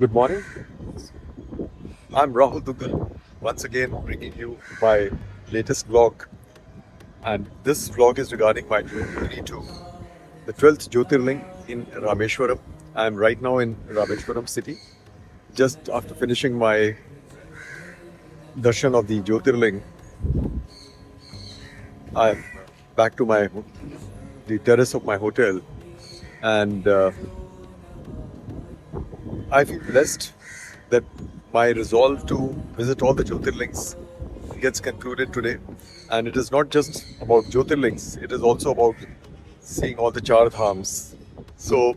Good morning. I'm Rahul Duggal, once again bringing you my latest vlog. And this vlog is regarding my journey to the 12th Jyotirling in Rameshwaram. I'm right now in Rameshwaram city. Just after finishing my darshan of the Jyotirling, I'm back to the terrace of my hotel, and I feel blessed that my resolve to visit all the Jyotirlings gets concluded today. And it is not just about Jyotirlings, it is also about seeing all the Char Dhams. So,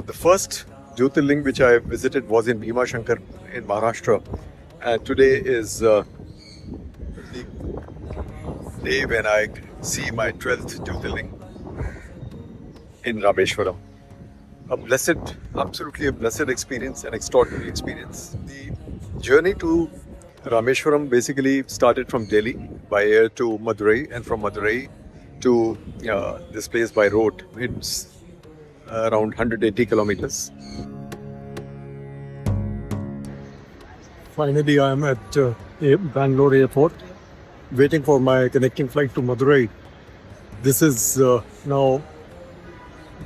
the first Jyotirling which I visited was in Bhima Shankar in Maharashtra. And today is the day when I see my 12th Jyotirling in Rameshwaram. Absolutely a blessed experience, an extraordinary experience. The journey to Rameshwaram basically started from Delhi by air to Madurai, and from Madurai to this place by road. It's around 180 kilometers. Finally, I am at Bangalore airport, waiting for my connecting flight to Madurai. This is now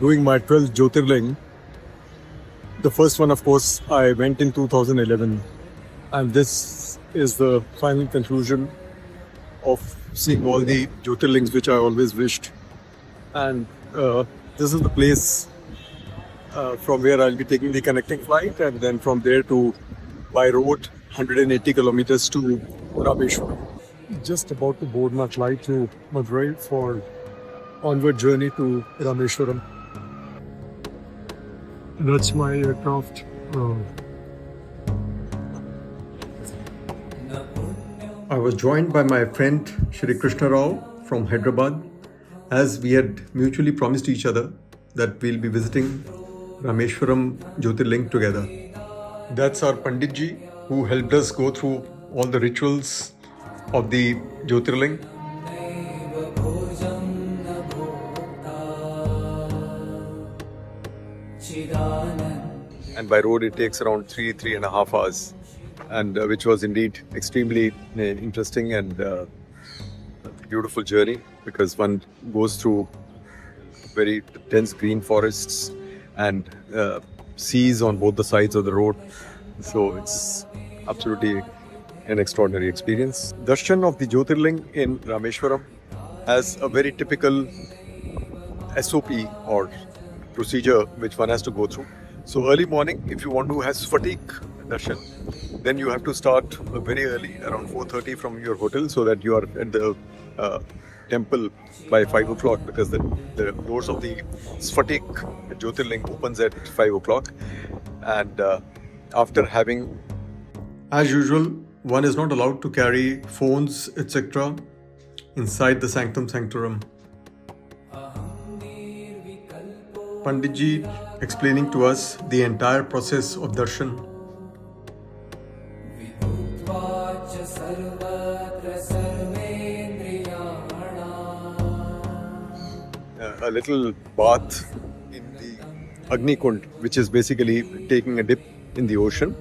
doing my 12th Jyotirling. The first one, of course, I went in 2011, and this is the final conclusion of seeing all the Jyotirlings which I always wished. And this is the place from where I'll be taking the connecting flight, and then from there to by road 180 kilometers to Rameshwaram. Just about to board my flight to Madurai for onward journey to Rameshwaram. That's my aircraft. I was joined by my friend Shri Krishna Rao from Hyderabad, as we had mutually promised each other that we'll be visiting Rameshwaram Jyotirling together. That's our Panditji, who helped us go through all the rituals of the Jyotirling. And by road it takes around 3.5 hours, and which was indeed extremely interesting and beautiful journey, because one goes through very dense green forests and seas on both the sides of the road. So it's absolutely an extraordinary experience. Darshan of the Jyotirling in Rameshwaram has a very typical SOP or procedure which one has to go through. So early morning, if you want to have fatigue darshan, then you have to start very early, around 4:30 from your hotel, so that you are at the temple by 5 o'clock, because the doors of the Sphatik Jyotirling opens at 5 o'clock. And after having, as usual, one is not allowed to carry phones, etc. inside the sanctum sanctorum. Panditji explaining to us the entire process of darshan. A little bath in the Agni Kund, which is basically taking a dip in the ocean.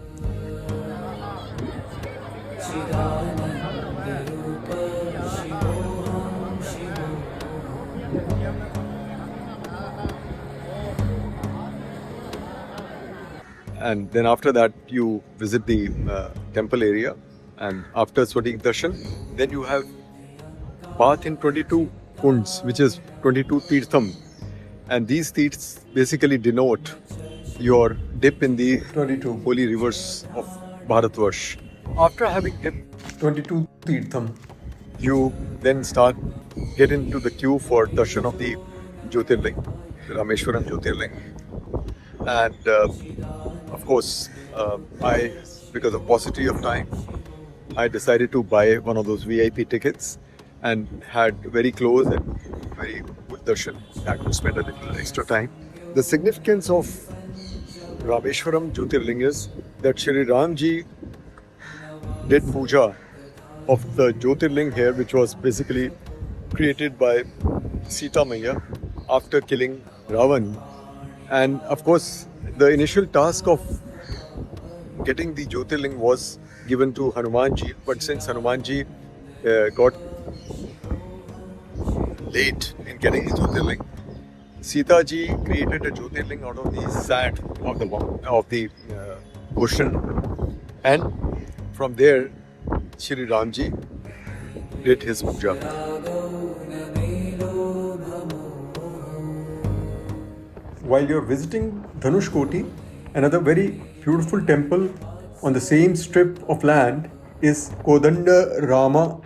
And then after that, you visit the temple area, and after Swatik Darshan, then you have bath in 22 kunds, which is 22 Tirtham. And these Tirths basically denote your dip in the 22 holy rivers of Bharatvarsh. After having dipped 22 Tirtham, you then get into the queue for Darshan of the Jyotirling, Rameshwaram Jyotirling. And of course, because of paucity of time, I decided to buy one of those VIP tickets, and had very close and very good darshan. I could spend a little extra time. The significance of Rameshwaram Jyotirling is that Shri Ramji did puja of the Jyotirling here, which was basically created by Sita Maiya after killing Ravan. And of course, the initial task of getting the Jyotirling was given to Hanumanji, but since Hanumanji got late in getting the Jyotirling, Sita ji created a Jyotirling out of the sand of the ocean, and from there, Shri Ramji did his puja. While you're visiting Dhanushkoti, another very beautiful temple on the same strip of land is Kodanda Rama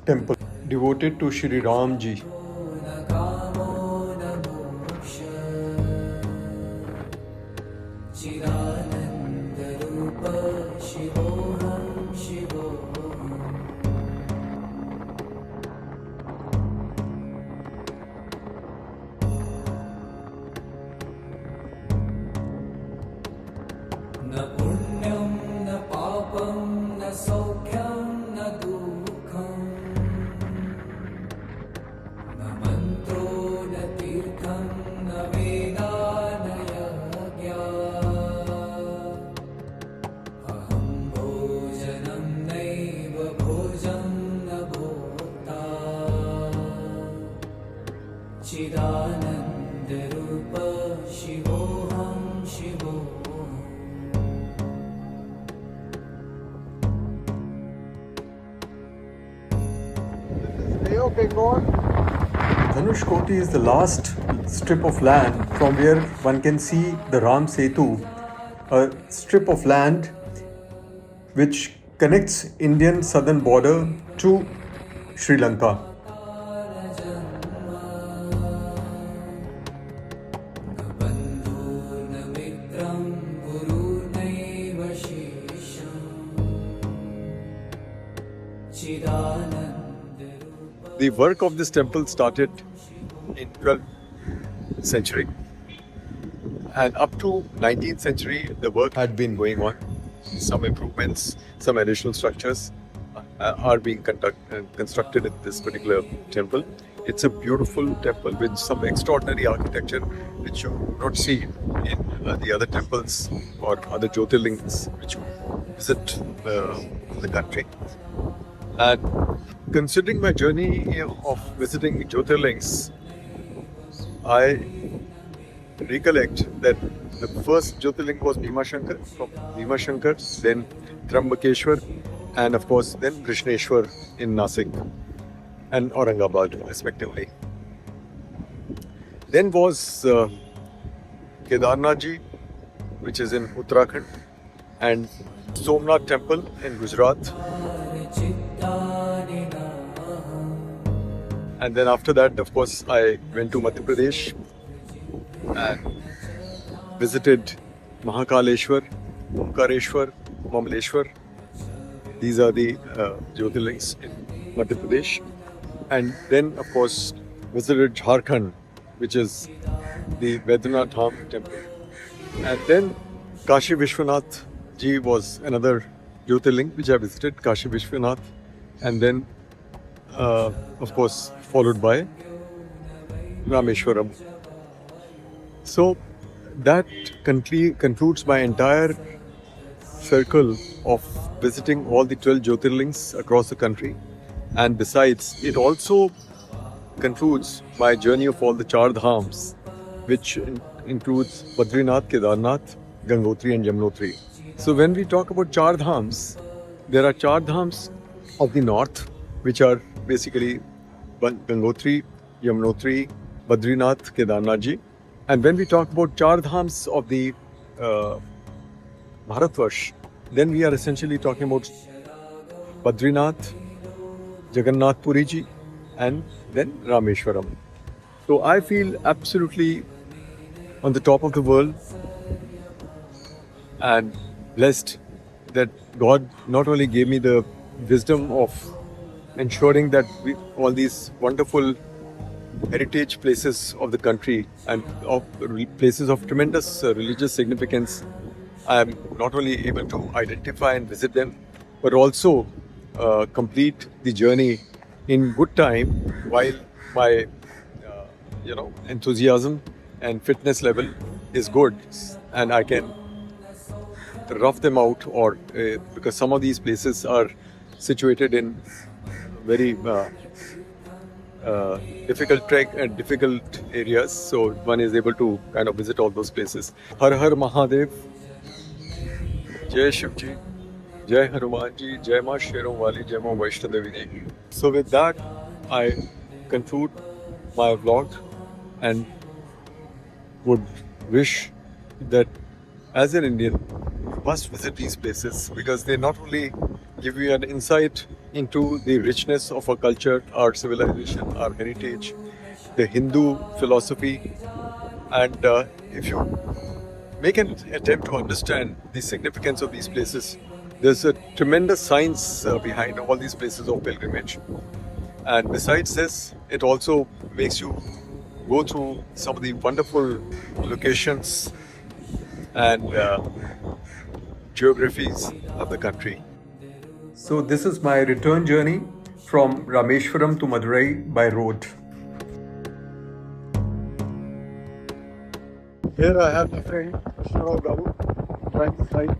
temple, devoted to Shri Ramji. Dhanushkoti is the last strip of land from where one can see the Ram Setu, a strip of land which connects Indian southern border to Sri Lanka. The work of this temple started in 12th century, and up to 19th century the work had been going on. Some improvements, some additional structures are being constructed in this particular temple. It's a beautiful temple with some extraordinary architecture which you do not see in the other temples or other Jyotirlings which you visit in the country. And considering my journey of visiting Jyotirlings, I recollect that the first Jyotirling was Bhimashankar, from Bhimashankar, then Trambakeshwar, and of course then Krishneshwar in Nasik and Aurangabad respectively. Then was Kedarnath ji, which is in Uttarakhand, and Somnath temple in Gujarat. And then after that, of course, I went to Madhya Pradesh and visited Mahakaleshwar, Omkareshwar, Mamaleshwar. These are the Jyotirlings in Madhya Pradesh. And then, of course, visited Jharkhand, which is the Vedanath Dham temple. And then Kashi Vishwanath ji was another Jyotirling which I visited, Kashi Vishwanath. And then, of course, followed by Rameshwaram. So that concludes my entire circle of visiting all the 12 Jyotirlings across the country. And besides, it also concludes my journey of all the Char Dhams, which includes Badrinath, Kedarnath, Gangotri and Yamunotri. So when we talk about Char Dhams, there are Char Dhams of the north, which are basically Gangotri, Yamunotri, Badrinath, Kedarnath ji. And when we talk about Char Dhams of the Bharatvarsh, then we are essentially talking about Badrinath, Jagannath Puri ji, and then Rameshwaram. So I feel absolutely on the top of the world and blessed that God not only gave me the wisdom of ensuring that all these wonderful heritage places of the country and of places of tremendous religious significance, I am not only able to identify and visit them, but also complete the journey in good time while my enthusiasm and fitness level is good, and I can rough them out, or because some of these places are situated in very difficult trek and difficult areas, so one is able to kind of visit all those places. Har Har Mahadev, Jai Shiv Ji, Jai Hanuman Ji, Jai Ma Sheron Wali, Jai Ma Vaishno Devi Ji. So with that, I conclude my vlog and would wish that as an Indian, you must visit these places because they not only give you an insight into the richness of our culture, our civilization, our heritage, the Hindu philosophy, and if you make an attempt to understand the significance of these places, there's a tremendous science behind all these places of pilgrimage. And besides this, it also makes you go through some of the wonderful locations and geographies of the country. So this is my return journey from Rameshwaram to Madurai by road. Here I have my friend Sharav Babu trying to ride.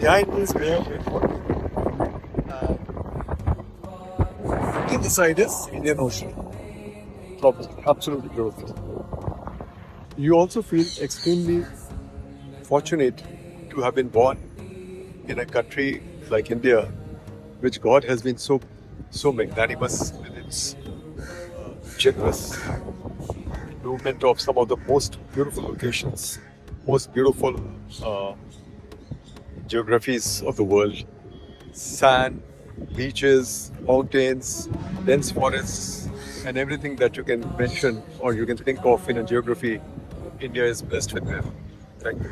Behind me is Mayor Airport. In the side is Indian Ocean. Absolutely beautiful. You also feel extremely fortunate to have been born in a country like India, which God has been so magnanimous with its generous movement of some of the most beautiful locations, most beautiful geographies of the world. Sand, beaches, mountains, dense forests, and everything that you can mention or you can think of in a geography, India is blessed with them. Thank you.